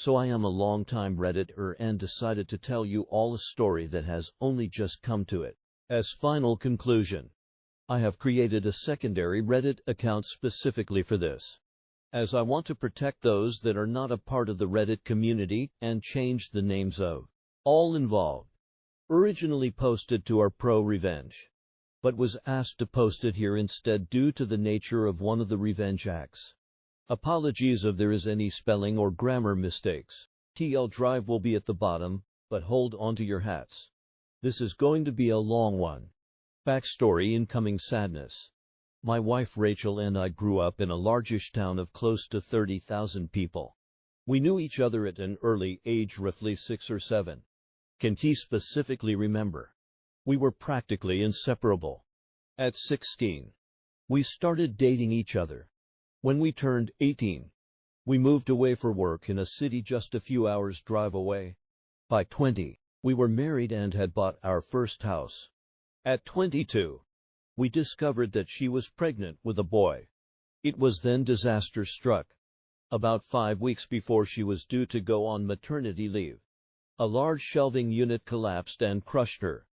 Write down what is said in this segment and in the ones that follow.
So I am a long-time Redditor and decided to tell you all a story that has only just come to it. As final conclusion, I have created a secondary Reddit account specifically for this, as I want to protect those that are not a part of the Reddit community and change the names of all involved. Originally posted to our ProRevenge, but was asked to post it here instead due to the nature of one of the revenge acts. Apologies if there is any spelling or grammar mistakes. TL Drive will be at the bottom, but hold on to your hats. This is going to be a long one. Backstory: incoming sadness. My wife Rachel and I grew up in a largish town of close to 30,000 people. We knew each other at an early age, roughly 6 or 7. Can he specifically remember? We were practically inseparable. At 16, we started dating each other. When we turned 18, we moved away for work in a city just a few hours' drive away. By 20, we were married and had bought our first house. At 22, we discovered that she was pregnant with a boy. It was then disaster struck. About 5 weeks before she was due to go on maternity leave, a large shelving unit collapsed and crushed her.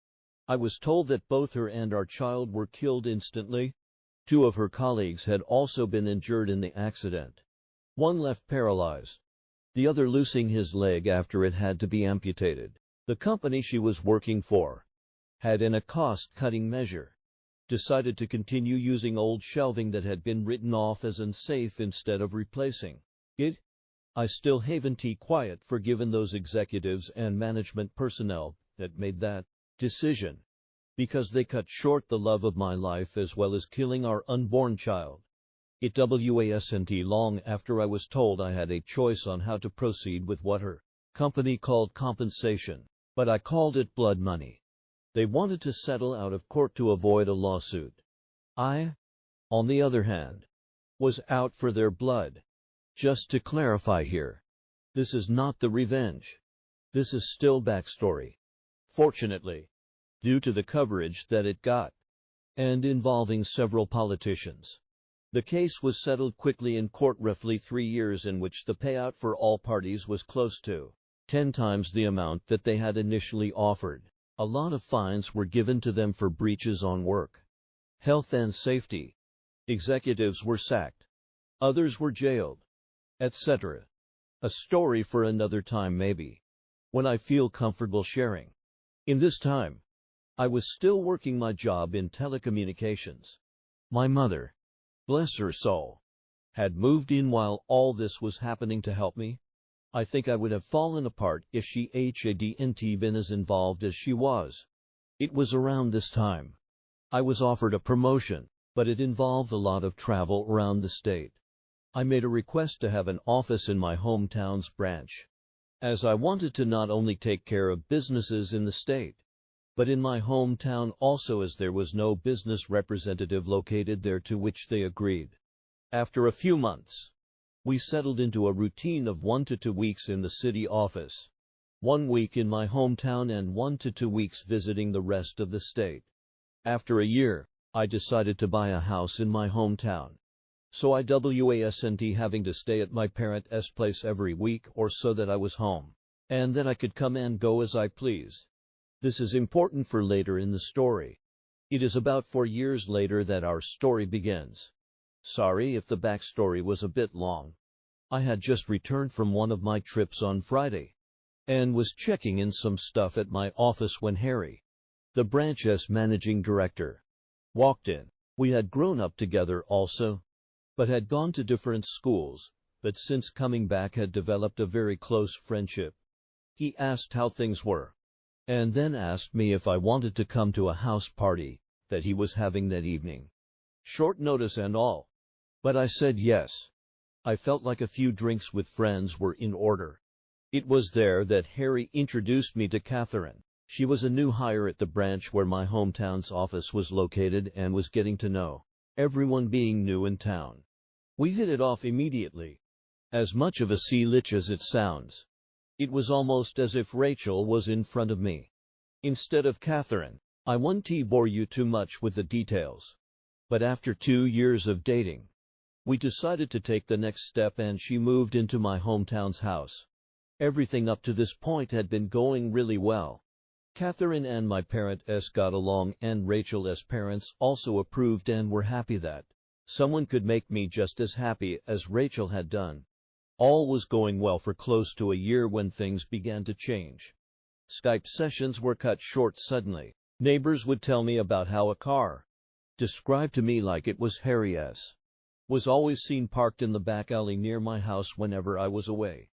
I was told that both her and our child were killed instantly. 2 of her colleagues had also been injured in the accident. One left paralyzed, the other losing his leg after it had to be amputated. The company she was working for had, in a cost-cutting measure, decided to continue using old shelving that had been written off as unsafe instead of replacing it. I still haven't quiet forgiven those executives and management personnel that made that decision, because they cut short the love of my life as well as killing our unborn child. It wasn't long after I was told I had a choice on how to proceed with what her company called compensation, but I called it blood money. They wanted to settle out of court to avoid a lawsuit. I, on the other hand, was out for their blood. Just to clarify here, this is not the revenge. This is still backstory. Fortunately, due to the coverage that it got, and involving several politicians, the case was settled quickly in court, roughly 3 years, in which the payout for all parties was close to 10 times the amount that they had initially offered. A lot of fines were given to them for breaches on work, health and safety. Executives were sacked. Others were jailed, etc. A story for another time maybe, when I feel comfortable sharing. In this time, I was still working my job in telecommunications. My mother, bless her soul, had moved in while all this was happening to help me. I think I would have fallen apart if she hadn't been as involved as she was. It was around this time I was offered a promotion, but it involved a lot of travel around the state. I made a request to have an office in my hometown's branch, as I wanted to not only take care of businesses in the state, but in my hometown also, as there was no business representative located there, to which they agreed. After a few months, we settled into a routine of 1 to 2 weeks in the city office, 1 week in my hometown, and 1 to 2 weeks visiting the rest of the state. After a year, I decided to buy a house in my hometown, so I wasn't having to stay at my parents' place every week or so, that I was home, and that I could come and go as I please. This is important for later in the story. It is about 4 years later that our story begins. Sorry if the backstory was a bit long. I had just returned from one of my trips on Friday, and was checking in some stuff at my office when Harry, the branch's managing director, walked in. We had grown up together also, but had gone to different schools, but since coming back had developed a very close friendship. He asked how things were, and then asked me if I wanted to come to a house party that he was having that evening. Short notice and all, but I said yes. I felt like a few drinks with friends were in order. It was there that Harry introduced me to Catherine. She was a new hire at the branch where my hometown's office was located, and was getting to know everyone, being new in town. We hit it off immediately. As much of a sea lich as it sounds, it was almost as if Rachel was in front of me instead of Catherine. I won't bore you too much with the details, but after 2 years of dating, we decided to take the next step, and she moved into my hometown's house. Everything up to this point had been going really well. Catherine and my parents got along, and Rachel's parents also approved and were happy that someone could make me just as happy as Rachel had done. All was going well for close to a year when things began to change. Skype sessions were cut short suddenly. Neighbors would tell me about how a car, described to me like it was Harry's, was always seen parked in the back alley near my house whenever I was away.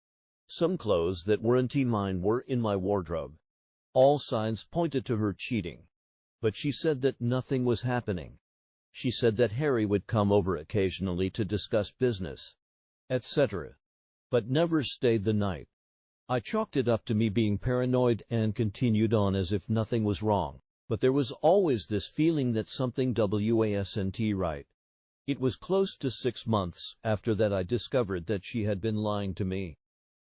Some clothes that weren't mine were in my wardrobe. All signs pointed to her cheating. But she said that nothing was happening. She said that Harry would come over occasionally to discuss business, etc., but never stayed the night. I chalked it up to me being paranoid and continued on as if nothing was wrong. But there was always this feeling that something wasn't right. It was close to 6 months after that I discovered that she had been lying to me.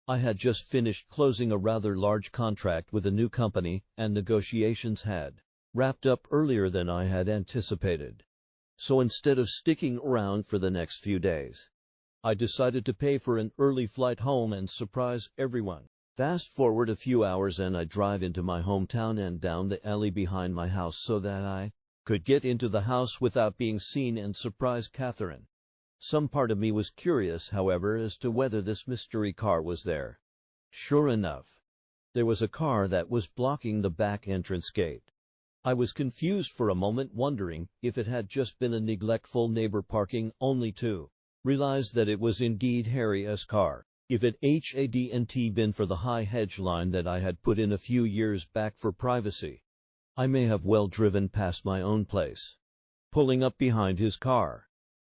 I had just finished closing a rather large contract with a new company, and negotiations had wrapped up earlier than I had anticipated. So instead of sticking around for the next few days, I decided to pay for an early flight home and surprise everyone. Fast forward a few hours and I drive into my hometown and down the alley behind my house so that I could get into the house without being seen and surprise Catherine. Some part of me was curious, however, as to whether this mystery car was there. Sure enough, there was a car that was blocking the back entrance gate. I was confused for a moment, wondering if it had just been a neglectful neighbor parking, only to realize that it was indeed Harry's car. If it hadn't been for the high hedge line that I had put in a few years back for privacy, I may have well driven past my own place. Pulling up behind his car,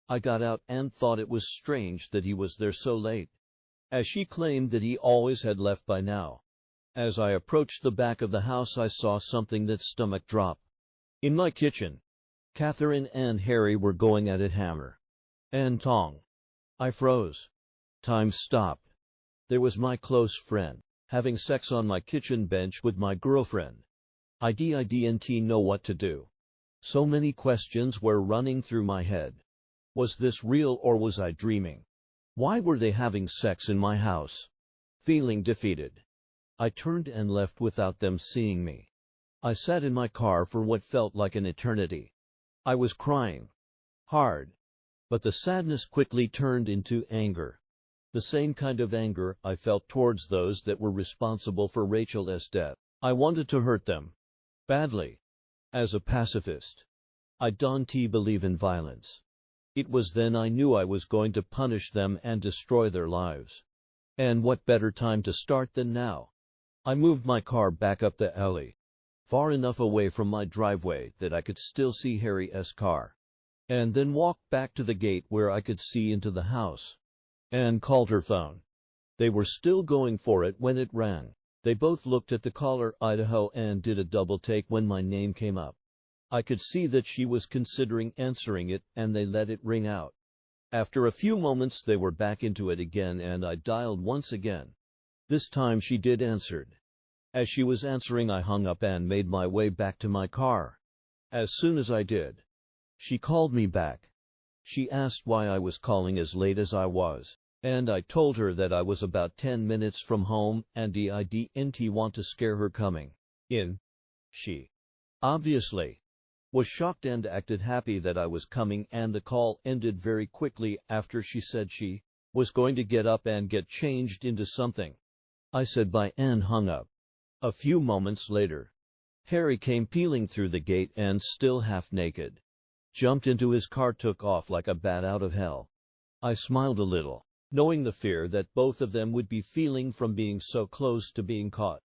I got out and thought it was strange that he was there so late, as she claimed that he always had left by now. As I approached the back of the house, I saw something that stomach drop. In my kitchen, Catherine and Harry were going at it hammer and tong. I froze. Time stopped. There was my close friend, having sex on my kitchen bench with my girlfriend. I didn't know what to do. So many questions were running through my head. Was this real or was I dreaming? Why were they having sex in my house? Feeling defeated, I turned and left without them seeing me. I sat in my car for what felt like an eternity. I was crying hard, but the sadness quickly turned into anger. The same kind of anger I felt towards those that were responsible for Rachel's death. I wanted to hurt them badly. As a pacifist, I don't believe in violence. It was then I knew I was going to punish them and destroy their lives. And what better time to start than now? I moved my car back up the alley, far enough away from my driveway that I could still see Harry's car, and then walked back to the gate where I could see into the house, and called her phone. They were still going for it when it rang. They both looked at the caller Idaho and did a double take when my name came up. I could see that she was considering answering it, and they let it ring out. After a few moments they were back into it again, and I dialed once again. This time she did answer. As she was answering, I hung up and made my way back to my car. As soon as I did, she called me back. She asked why I was calling as late as I was, and I told her that I was about 10 minutes from home and I didn't want to scare her coming in. She, obviously, was shocked and acted happy that I was coming, and the call ended very quickly after she said she was going to get up and get changed into something. I said bye and hung up. A few moments later, Harry came peeling through the gate and, still half naked, jumped into his car, took off like a bat out of hell. I smiled a little, knowing the fear that both of them would be feeling from being so close to being caught.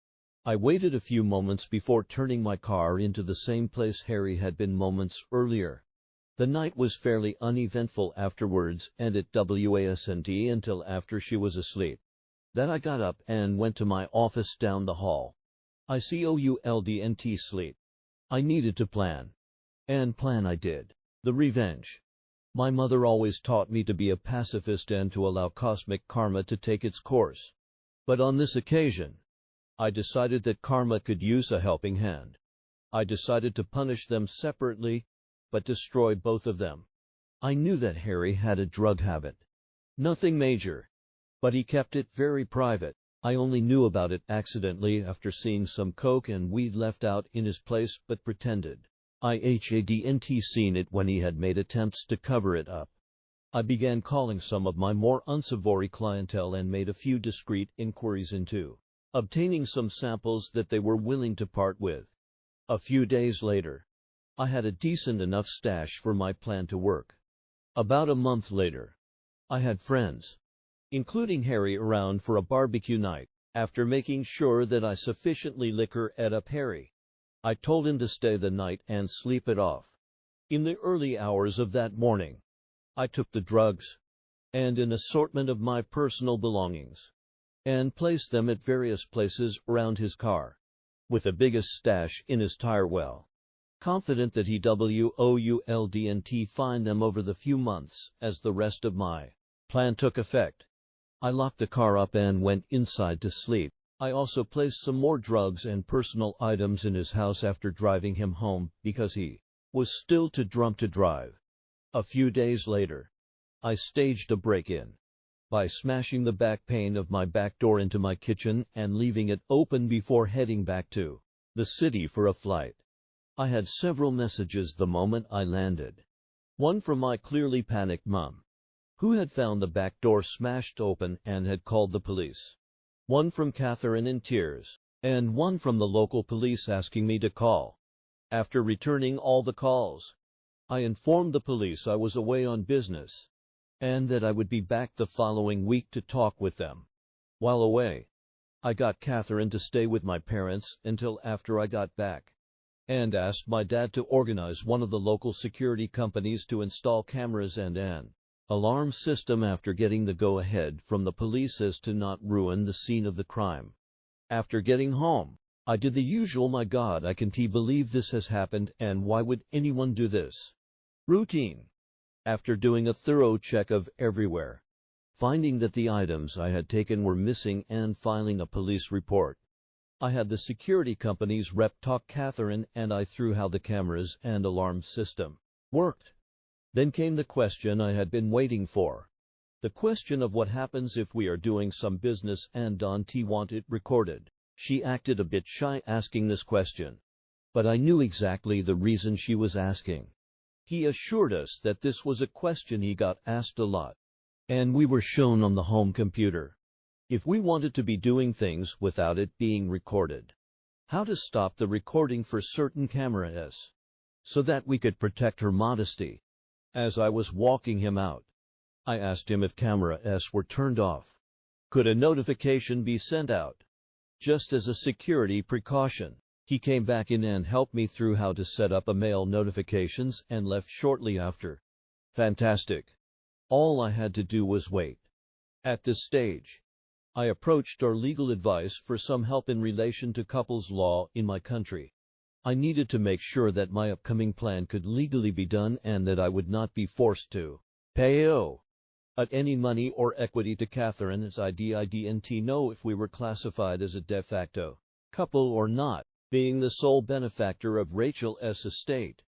I waited a few moments before turning my car into the same place Harry had been moments earlier. The night was fairly uneventful afterwards, and it wasn't until after she was asleep that I got up and went to my office down the hall. I couldn't sleep. I needed to plan. And plan I did. The revenge. My mother always taught me to be a pacifist and to allow cosmic karma to take its course. But on this occasion, I decided that karma could use a helping hand. I decided to punish them separately, but destroy both of them. I knew that Harry had a drug habit. Nothing major, but he kept it very private. I only knew about it accidentally after seeing some coke and weed left out in his place, but pretended I hadn't seen it when he had made attempts to cover it up. I began calling some of my more unsavory clientele and made a few discreet inquiries into obtaining some samples that they were willing to part with. A few days later, I had a decent enough stash for my plan to work. About a month later, I had friends, including Harry, around for a barbecue night. After making sure that I sufficiently liquor ate up Harry, I told him to stay the night and sleep it off. In the early hours of that morning, I took the drugs and an assortment of my personal belongings and placed them at various places around his car, with the biggest stash in his tire well, confident that he wouldn't find them over the few months as the rest of my plan took effect. I locked the car up and went inside to sleep. I also placed some more drugs and personal items in his house after driving him home because he was still too drunk to drive. A few days later, I staged a break-in by smashing the back pane of my back door into my kitchen and leaving it open before heading back to the city for a flight. I had several messages the moment I landed. One from my clearly panicked mom, who had found the back door smashed open and had called the police. One from Catherine in tears, and one from the local police asking me to call. After returning all the calls, I informed the police I was away on business, and that I would be back the following week to talk with them. While away, I got Catherine to stay with my parents until after I got back, and asked my dad to organize one of the local security companies to install cameras and an alarm system after getting the go-ahead from the police as to not ruin the scene of the crime. After getting home, I did the usual "my God, I can't believe this has happened and why would anyone do this?" routine. After doing a thorough check of everywhere, finding that the items I had taken were missing and filing a police report, I had the security company's rep talk Catherine and I through how the cameras and alarm system worked. Then came the question I had been waiting for. The question of what happens if we are doing some business and Dante want it recorded. She acted a bit shy asking this question, but I knew exactly the reason she was asking. He assured us that this was a question he got asked a lot, and we were shown on the home computer. If we wanted to be doing things without it being recorded, how to stop the recording for certain cameras, so that we could protect her modesty. As I was walking him out, I asked him if cameras were turned off. Could a notification be sent out, just as a security precaution? He came back in and helped me through how to set up mail notifications and left shortly after. Fantastic. All I had to do was wait. At this stage, I approached our legal advice for some help in relation to couples law in my country. I needed to make sure that my upcoming plan could legally be done and that I would not be forced to pay at any money or equity to Catherine, as I didn't know if we were classified as a de facto couple or not, being the sole benefactor of Rachel's estate.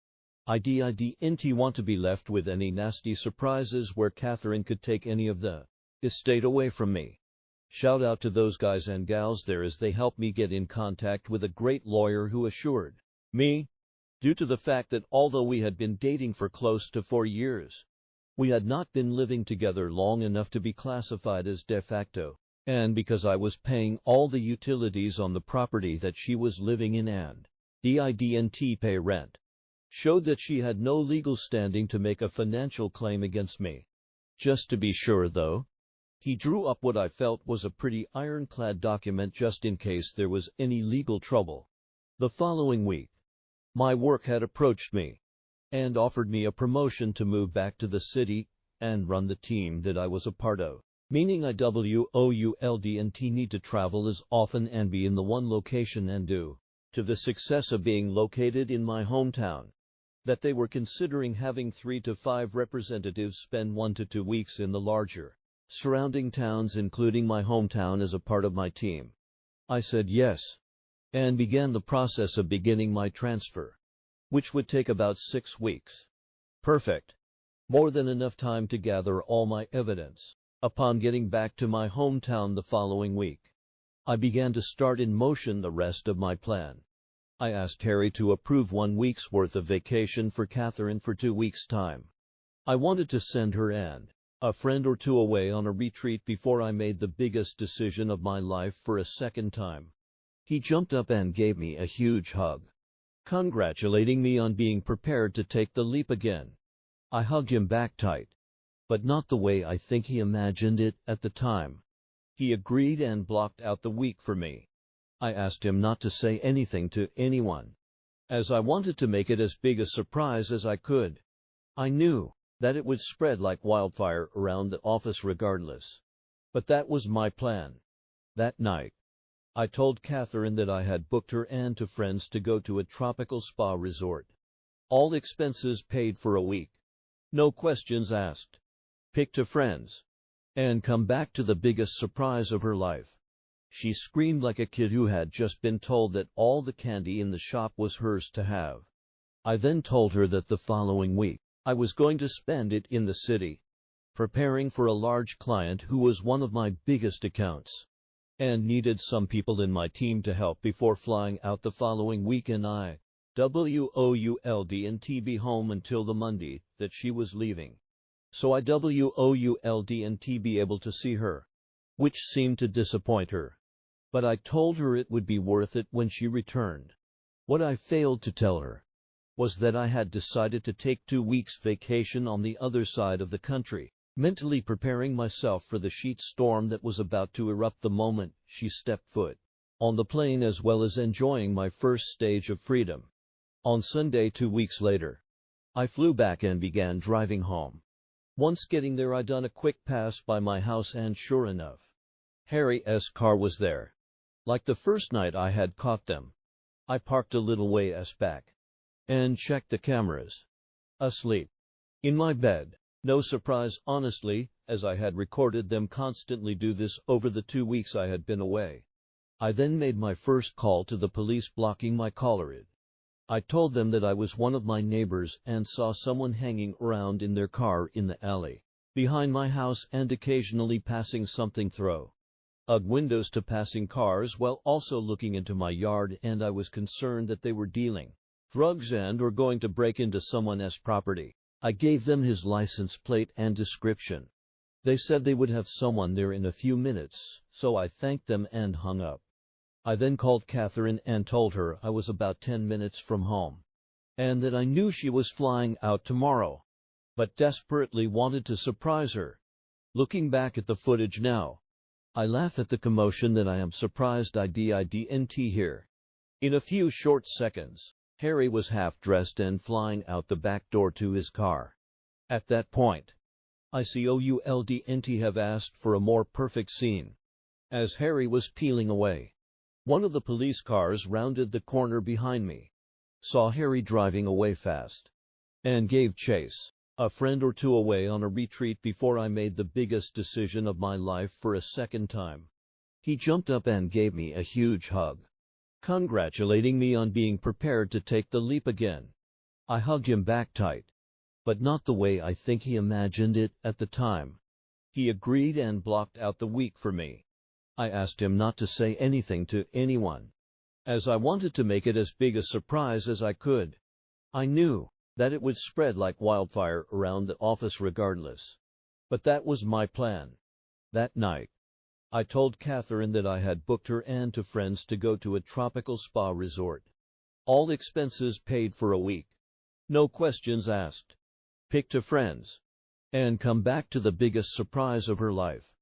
I didn't want to be left with any nasty surprises where Catherine could take any of the estate away from me. Shout out to those guys and gals there as they helped me get in contact with a great lawyer who assured me, due to the fact that although we had been dating for close to 4 years, we had not been living together long enough to be classified as de facto, and because I was paying all the utilities on the property that she was living in and didn't pay rent, showed that she had no legal standing to make a financial claim against me. Just to be sure, though, he drew up what I felt was a pretty ironclad document just in case there was any legal trouble. The following week, my work had approached me and offered me a promotion to move back to the city and run the team that I was a part of, meaning I wouldn't need to travel as often and be in the one location, and due to the success of being located in my hometown, that they were considering having 3 to 5 representatives spend 1 to 2 weeks in the larger surrounding towns, including my hometown, as a part of my team. I said yes, and began the process of beginning my transfer, which would take about 6 weeks. Perfect. More than enough time to gather all my evidence. Upon getting back to my hometown the following week, I began to start in motion the rest of my plan. I asked Harry to approve 1 week's worth of vacation for Catherine for 2 weeks' time. I wanted to send her and a friend or two away on a retreat before I made the biggest decision of my life for a second time. He jumped up and gave me a huge hug, congratulating me on being prepared to take the leap again. I hugged him back tight, but not the way I think he imagined it at the time. He agreed and blocked out the week for me. I asked him not to say anything to anyone, as I wanted to make it as big a surprise as I could. I knew that it would spread like wildfire around the office regardless. But that was my plan. That night, I told Catherine that I had booked her and 2 friends to go to a tropical spa resort. All expenses paid for a week. No questions asked. Pick 2 friends and come back to the biggest surprise of her life. She screamed like a kid who had just been told that all the candy in the shop was hers to have. I then told her that the following week, I was going to spend it in the city, preparing for a large client who was one of my biggest accounts, and needed some people in my team to help before flying out the following week, and I wouldn't be home until the Monday that she was leaving. So I wouldn't be able to see her, which seemed to disappoint her. But I told her it would be worth it when she returned. What I failed to tell her was that I had decided to take 2 weeks vacation on the other side of the country, mentally preparing myself for the sheet storm that was about to erupt the moment she stepped foot on the plane, as well as enjoying my first stage of freedom. On Sunday 2 weeks later, I flew back and began driving home. Once getting there, I done a quick pass by my house, and sure enough, Harry's car was there. Like the first night I had caught them. I parked a little ways back and checked the cameras. Asleep in my bed. No surprise, honestly, as I had recorded them constantly do this over the 2 weeks I had been away. I then made my first call to the police, blocking my caller ID. I told them that I was one of my neighbors and saw someone hanging around in their car in the alley behind my house and occasionally passing something through windows to passing cars while also looking into my yard, and I was concerned that they were dealing drugs and or going to break into someone's property. I gave them his license plate and description. They said they would have someone there in a few minutes, so I thanked them and hung up. I then called Catherine and told her I was about 10 minutes from home, and that I knew she was flying out tomorrow, but desperately wanted to surprise her. Looking back at the footage now, I laugh at the commotion that I am surprised I didn't hear. In a few short seconds, Harry was half-dressed and flying out the back door to his car. At that point, I couldn't have asked for a more perfect scene. As Harry was peeling away, one of the police cars rounded the corner behind me, saw Harry driving away fast, and gave chase. A friend or two away on a retreat before I made the biggest decision of my life for a second time. He jumped up and gave me a huge hug, congratulating me on being prepared to take the leap again. I hugged him back tight, but not the way I think he imagined it at the time. He agreed and blocked out the week for me. I asked him not to say anything to anyone, as I wanted to make it as big a surprise as I could. I knew that it would spread like wildfire around the office regardless. But that was my plan. That night, I told Catherine that I had booked her and 2 friends to go to a tropical spa resort. All expenses paid for a week. No questions asked. Pick 2 friends and come back to the biggest surprise of her life.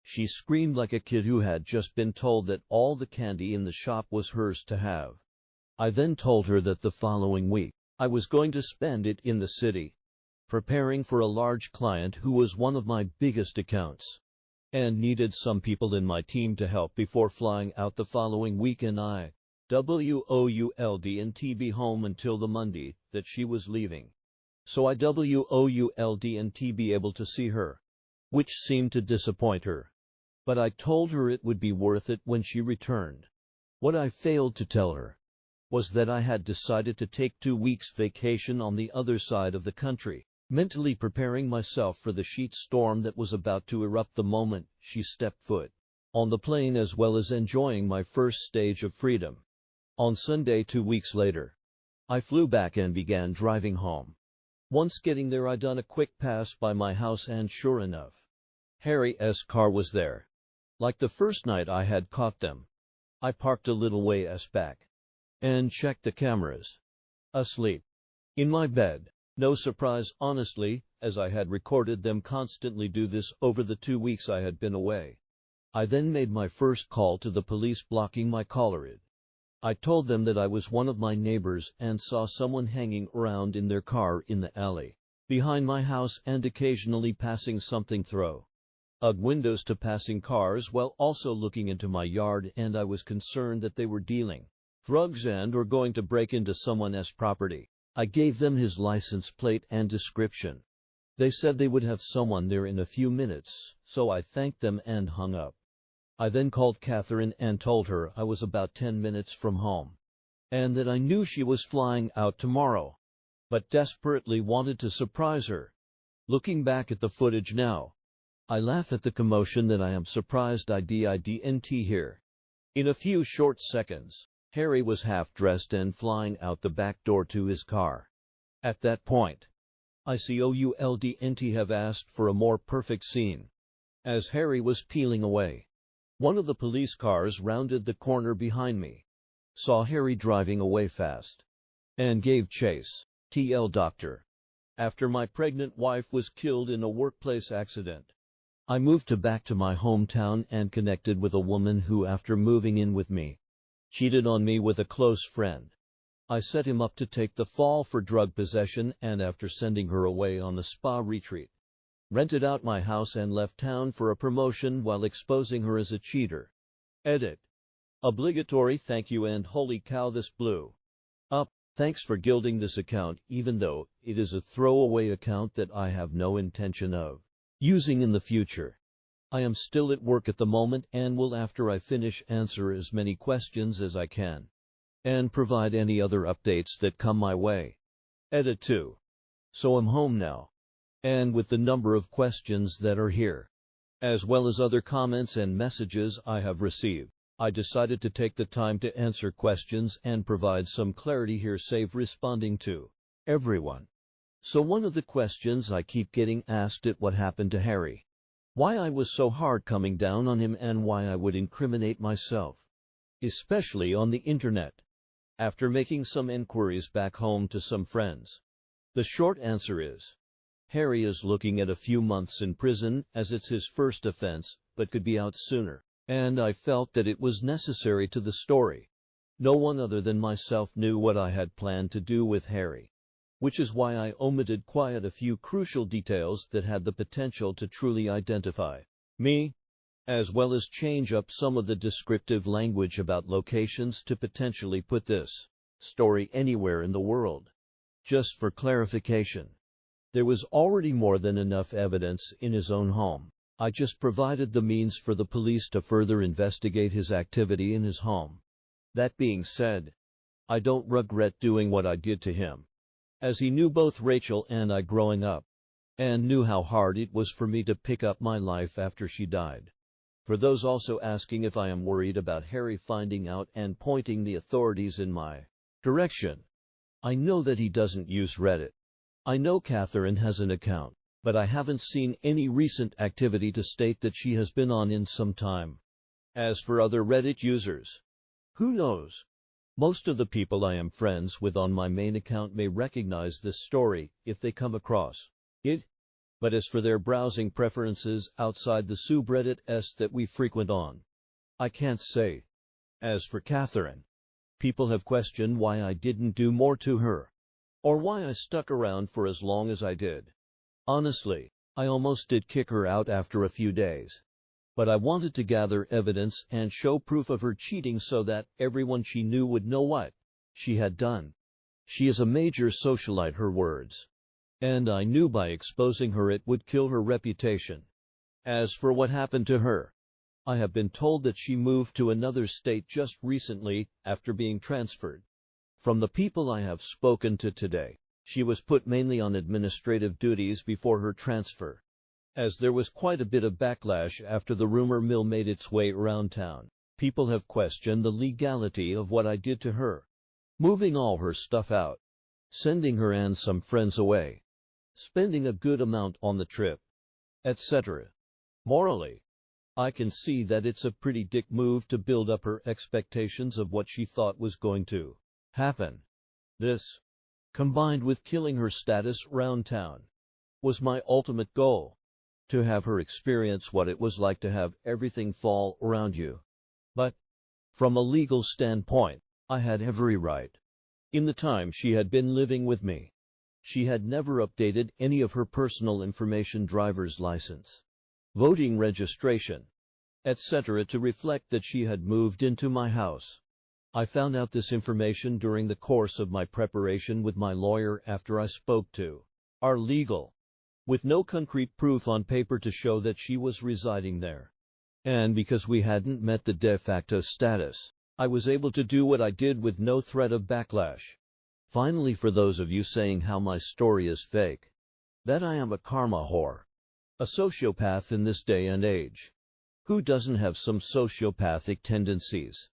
She screamed like a kid who had just been told that all the candy in the shop was hers to have. I then told her that the following week, I was going to spend it in the city, preparing for a large client who was one of my biggest accounts, and needed some people in my team to help before flying out the following week, and I wouldn't be home until the Monday that she was leaving. So I wouldn't be able to see her, which seemed to disappoint her. But I told her it would be worth it when she returned. What I failed to tell her was that I had decided to take 2 weeks vacation on the other side of the country, mentally preparing myself for the sheet storm that was about to erupt the moment she stepped foot on the plane as well as enjoying my first stage of freedom. On Sunday 2 weeks later, I flew back and began driving home. Once getting there, I done a quick pass by my house and sure enough, Harry's car was there. Like the first night I had caught them. I parked a little ways back and checked the cameras. Asleep. In my bed. No surprise, honestly, as I had recorded them constantly do this over the 2 weeks I had been away. I then made my first call to the police, blocking my caller ID. I told them that I was one of my neighbors and saw someone hanging around in their car in the alley behind my house and occasionally passing something through windows to passing cars while also looking into my yard, and I was concerned that they were dealing drugs and or going to break into someone's property. I gave them his license plate and description. They said they would have someone there in a few minutes, so I thanked them and hung up. I then called Catherine and told her I was about 10 minutes from home, and that I knew she was flying out tomorrow, but desperately wanted to surprise her. Looking back at the footage now, I laugh at the commotion that I am surprised I didn't hear. In a few short seconds, Harry was half-dressed and flying out the back door to his car. At that point, I couldn't have asked for a more perfect scene. As Harry was peeling away, one of the police cars rounded the corner behind me, saw Harry driving away fast, and gave chase. Doctor. After my pregnant wife was killed in a workplace accident, I moved back to my hometown and connected with a woman who, after moving in with me, cheated on me with a close friend. I set him up to take the fall for drug possession, and after sending her away on a spa retreat, rented out my house and left town for a promotion while exposing her as a cheater. Edit. Obligatory thank you and holy cow, this blew up. Thanks for gilding this account, even though it is a throwaway account that I have no intention of using in the future. I am still at work at the moment and will, after I finish, answer as many questions as I can and provide any other updates that come my way. Edit 2. So I'm home now, and with the number of questions that are here, as well as other comments and messages I have received, I decided to take the time to answer questions and provide some clarity here, save responding to everyone. So one of the questions I keep getting asked is what happened to Harry, why I was so hard coming down on him, and why I would incriminate myself, especially on the internet. After making some inquiries back home to some friends, the short answer is, Harry is looking at a few months in prison as it's his first offense, but could be out sooner, and I felt that it was necessary to the story. No one other than myself knew what I had planned to do with Harry, which is why I omitted quite a few crucial details that had the potential to truly identify me, as well as change up some of the descriptive language about locations to potentially put this story anywhere in the world. Just for clarification, there was already more than enough evidence in his own home. I just provided the means for the police to further investigate his activity in his home. That being said, I don't regret doing what I did to him, as he knew both Rachel and I growing up, and knew how hard it was for me to pick up my life after she died. For those also asking if I am worried about Harry finding out and pointing the authorities in my direction, I know that he doesn't use Reddit. I know Catherine has an account, but I haven't seen any recent activity to state that she has been on in some time. As for other Reddit users, who knows? Most of the people I am friends with on my main account may recognize this story if they come across it. But as for their browsing preferences outside the subreddits that we frequent on, I can't say. As for Catherine, people have questioned why I didn't do more to her, or why I stuck around for as long as I did. Honestly, I almost did kick her out after a few days. But I wanted to gather evidence and show proof of her cheating so that everyone she knew would know what she had done. She is a major socialite, her words, and I knew by exposing her it would kill her reputation. As for what happened to her, I have been told that she moved to another state just recently after being transferred. From the people I have spoken to today, she was put mainly on administrative duties before her transfer. as there was quite a bit of backlash after the rumor mill made its way around town. People have questioned the legality of what I did to her, moving all her stuff out, sending her and some friends away, spending a good amount on the trip, etc. Morally, I can see that it's a pretty dick move to build up her expectations of what she thought was going to happen. This, combined with killing her status round town, was my ultimate goal, to have her experience what it was like to have everything fall around you. But, from a legal standpoint, I had every right. In the time she had been living with me, she had never updated any of her personal information, driver's license, voting registration, etc. to reflect that she had moved into my house. I found out this information during the course of my preparation with my lawyer after I spoke to our legal, with no concrete proof on paper to show that she was residing there. And because we hadn't met the de facto status, I was able to do what I did with no threat of backlash. Finally, for those of you saying how my story is fake, that I am a karma whore, a sociopath in this day and age, who doesn't have some sociopathic tendencies,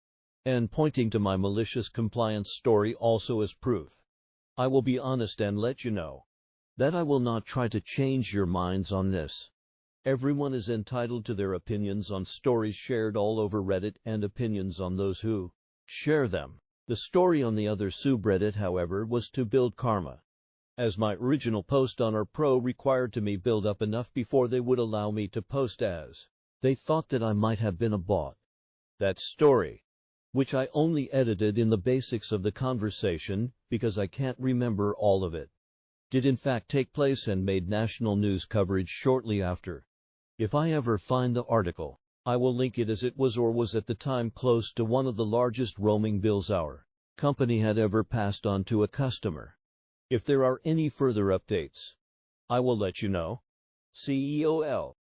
and pointing to my malicious compliance story also as proof, I will be honest and let you know that I will not try to change your minds on this. Everyone is entitled to their opinions on stories shared all over Reddit and opinions on those who share them. The story on the other subreddit, however, was to build karma, as my original post on our pro required to me build up enough before they would allow me to post, as they thought that I might have been a bot. That story, which I only edited in the basics of the conversation because I can't remember all of it, did in fact take place and made national news coverage shortly after. If I ever find the article, I will link it, as it was or was at the time close to one of the largest roaming bills our company had ever passed on to a customer. If there are any further updates, I will let you know. CEOL.